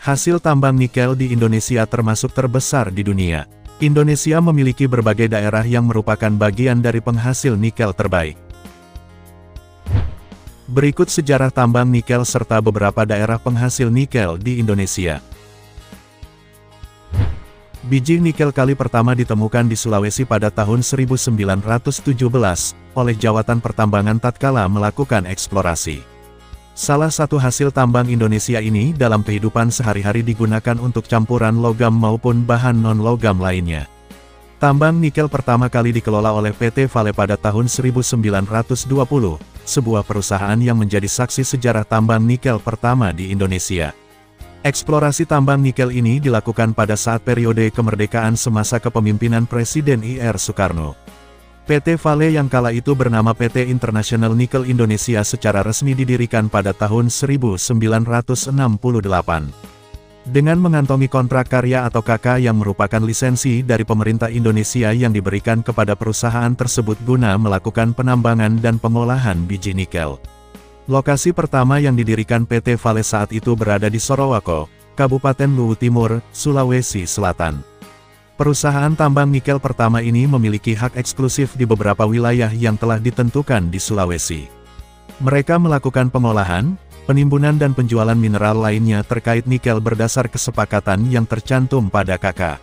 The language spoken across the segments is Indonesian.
Hasil tambang nikel di Indonesia termasuk terbesar di dunia. Indonesia memiliki berbagai daerah yang merupakan bagian dari penghasil nikel terbaik. Berikut sejarah tambang nikel serta beberapa daerah penghasil nikel di Indonesia. Biji nikel kali pertama ditemukan di Sulawesi pada tahun 1917, oleh Jawatan Pertambangan tatkala melakukan eksplorasi. Salah satu hasil tambang Indonesia ini dalam kehidupan sehari-hari digunakan untuk campuran logam maupun bahan non-logam lainnya. Tambang nikel pertama kali dikelola oleh PT Vale pada tahun 1920, sebuah perusahaan yang menjadi saksi sejarah tambang nikel pertama di Indonesia. Eksplorasi tambang nikel ini dilakukan pada saat periode kemerdekaan semasa kepemimpinan Presiden I.R. Soekarno. PT Vale yang kala itu bernama PT International Nickel Indonesia secara resmi didirikan pada tahun 1968. Dengan mengantongi kontrak karya atau KK yang merupakan lisensi dari pemerintah Indonesia yang diberikan kepada perusahaan tersebut guna melakukan penambangan dan pengolahan biji nikel. Lokasi pertama yang didirikan PT Vale saat itu berada di Sorowako, Kabupaten Luwu Timur, Sulawesi Selatan. Perusahaan tambang nikel pertama ini memiliki hak eksklusif di beberapa wilayah yang telah ditentukan di Sulawesi. Mereka melakukan pengolahan, penimbunan dan penjualan mineral lainnya terkait nikel berdasar kesepakatan yang tercantum pada KK.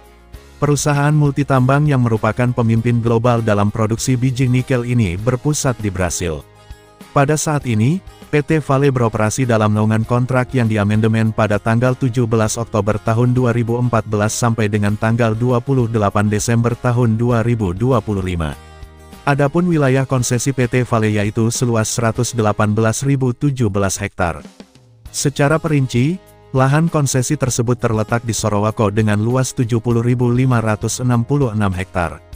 Perusahaan multitambang yang merupakan pemimpin global dalam produksi biji nikel ini berpusat di Brasil. Pada saat ini, PT Vale beroperasi dalam naungan kontrak yang diamandemen pada tanggal 17 Oktober tahun 2014 sampai dengan tanggal 28 Desember tahun 2025. Adapun wilayah konsesi PT Vale yaitu seluas 118.017 hektar. Secara perinci, lahan konsesi tersebut terletak di Sorowako dengan luas 70.566 hektar.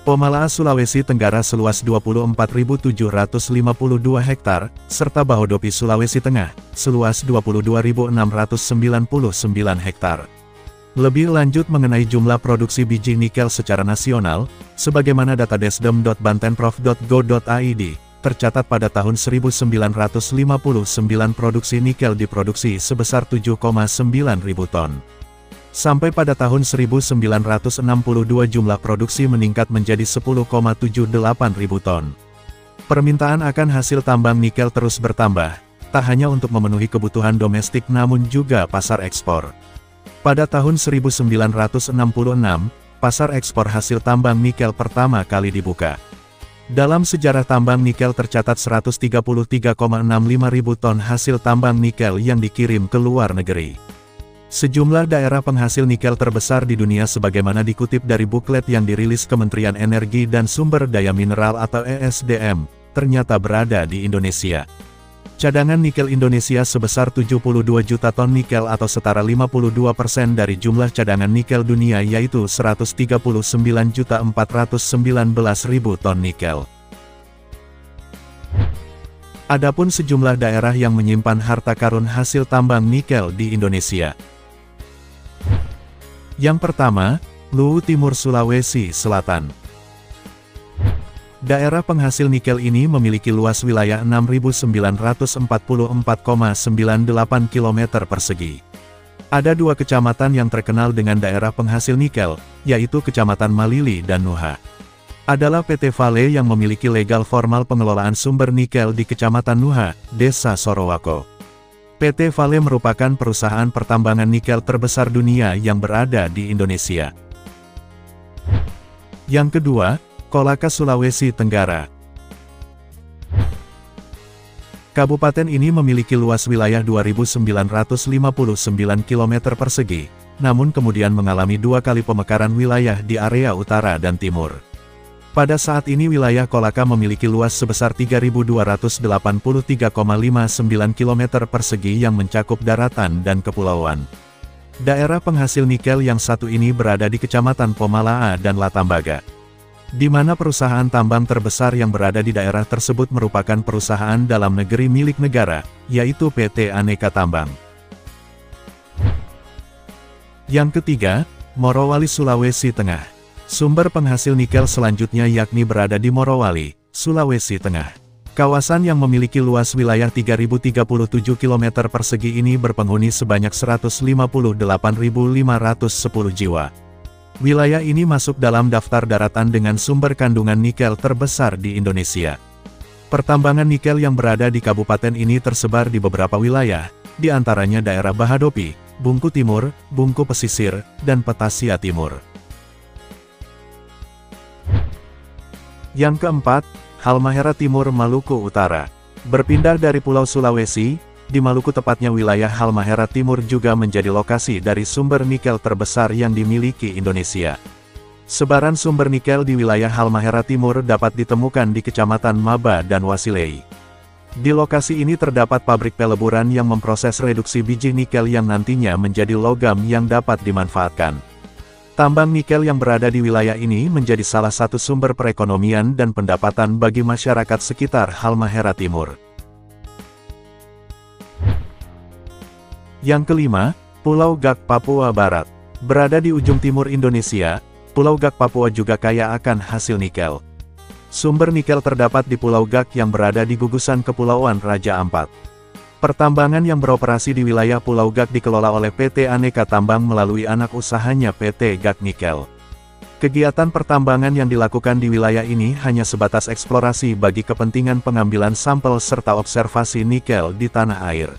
Pomalaa Sulawesi Tenggara seluas 24.752 hektar, serta Bahodopi Sulawesi Tengah, seluas 22.699 hektar. Lebih lanjut mengenai jumlah produksi biji nikel secara nasional, sebagaimana data desdem.bantenprov.go.id, tercatat pada tahun 1959 produksi nikel diproduksi sebesar 7,9 ribu ton. Sampai pada tahun 1962 jumlah produksi meningkat menjadi 10,78 ribu ton. Permintaan akan hasil tambang nikel terus bertambah, tak hanya untuk memenuhi kebutuhan domestik namun juga pasar ekspor. Pada tahun 1966, pasar ekspor hasil tambang nikel pertama kali dibuka. Dalam sejarah tambang nikel tercatat 133,65 ribu ton hasil tambang nikel yang dikirim ke luar negeri. Sejumlah daerah penghasil nikel terbesar di dunia sebagaimana dikutip dari buklet yang dirilis Kementerian Energi dan Sumber Daya Mineral atau ESDM, ternyata berada di Indonesia. Cadangan nikel Indonesia sebesar 72 juta ton nikel atau setara 52% dari jumlah cadangan nikel dunia yaitu 139.419.000 ton nikel. Adapun sejumlah daerah yang menyimpan harta karun hasil tambang nikel di Indonesia. Yang pertama, Luwu Timur Sulawesi Selatan. Daerah penghasil nikel ini memiliki luas wilayah 6.944,98 km persegi. Ada dua kecamatan yang terkenal dengan daerah penghasil nikel, yaitu Kecamatan Malili dan Nuha. Adalah PT Vale yang memiliki legal formal pengelolaan sumber nikel di Kecamatan Nuha, Desa Sorowako. PT Vale merupakan perusahaan pertambangan nikel terbesar dunia yang berada di Indonesia. Yang kedua, Kolaka Sulawesi Tenggara. Kabupaten ini memiliki luas wilayah 2.959 km persegi, namun kemudian mengalami dua kali pemekaran wilayah di area utara dan timur. Pada saat ini wilayah Kolaka memiliki luas sebesar 3.283,59 km persegi yang mencakup daratan dan kepulauan. Daerah penghasil nikel yang satu ini berada di Kecamatan Pomalaa dan Latambaga, di mana perusahaan tambang terbesar yang berada di daerah tersebut merupakan perusahaan dalam negeri milik negara, yaitu PT Aneka Tambang. Yang ketiga, Morowali Sulawesi Tengah. Sumber penghasil nikel selanjutnya yakni berada di Morowali, Sulawesi Tengah. Kawasan yang memiliki luas wilayah 3.037 km persegi ini berpenghuni sebanyak 158.510 jiwa. Wilayah ini masuk dalam daftar daratan dengan sumber kandungan nikel terbesar di Indonesia. Pertambangan nikel yang berada di kabupaten ini tersebar di beberapa wilayah, di antaranya daerah Bahadopi, Bungku Timur, Bungku Pesisir, dan Petasia Timur. Yang keempat, Halmahera Timur, Maluku Utara. Berpindah dari Pulau Sulawesi, di Maluku tepatnya wilayah Halmahera Timur juga menjadi lokasi dari sumber nikel terbesar yang dimiliki Indonesia. Sebaran sumber nikel di wilayah Halmahera Timur dapat ditemukan di Kecamatan Maba dan Wasilei. Di lokasi ini terdapat pabrik peleburan yang memproses reduksi biji nikel yang nantinya menjadi logam yang dapat dimanfaatkan. Tambang nikel yang berada di wilayah ini menjadi salah satu sumber perekonomian dan pendapatan bagi masyarakat sekitar Halmahera Timur. Yang kelima, Pulau Gak, Papua Barat. Berada di ujung timur Indonesia, Pulau Gak Papua juga kaya akan hasil nikel. Sumber nikel terdapat di Pulau Gak yang berada di gugusan Kepulauan Raja Ampat. Pertambangan yang beroperasi di wilayah Pulau Gak dikelola oleh PT Aneka Tambang melalui anak usahanya PT Gak Nikel. Kegiatan pertambangan yang dilakukan di wilayah ini hanya sebatas eksplorasi bagi kepentingan pengambilan sampel serta observasi nikel di tanah air.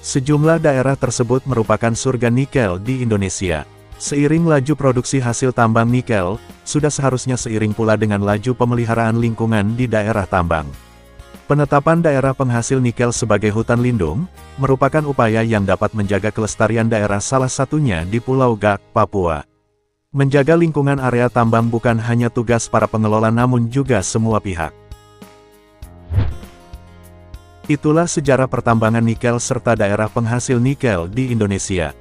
Sejumlah daerah tersebut merupakan surga nikel di Indonesia. Seiring laju produksi hasil tambang nikel, sudah seharusnya seiring pula dengan laju pemeliharaan lingkungan di daerah tambang. Penetapan daerah penghasil nikel sebagai hutan lindung, merupakan upaya yang dapat menjaga kelestarian daerah salah satunya di Pulau Gak, Papua. Menjaga lingkungan area tambang bukan hanya tugas para pengelola namun juga semua pihak. Itulah sejarah pertambangan nikel serta daerah penghasil nikel di Indonesia.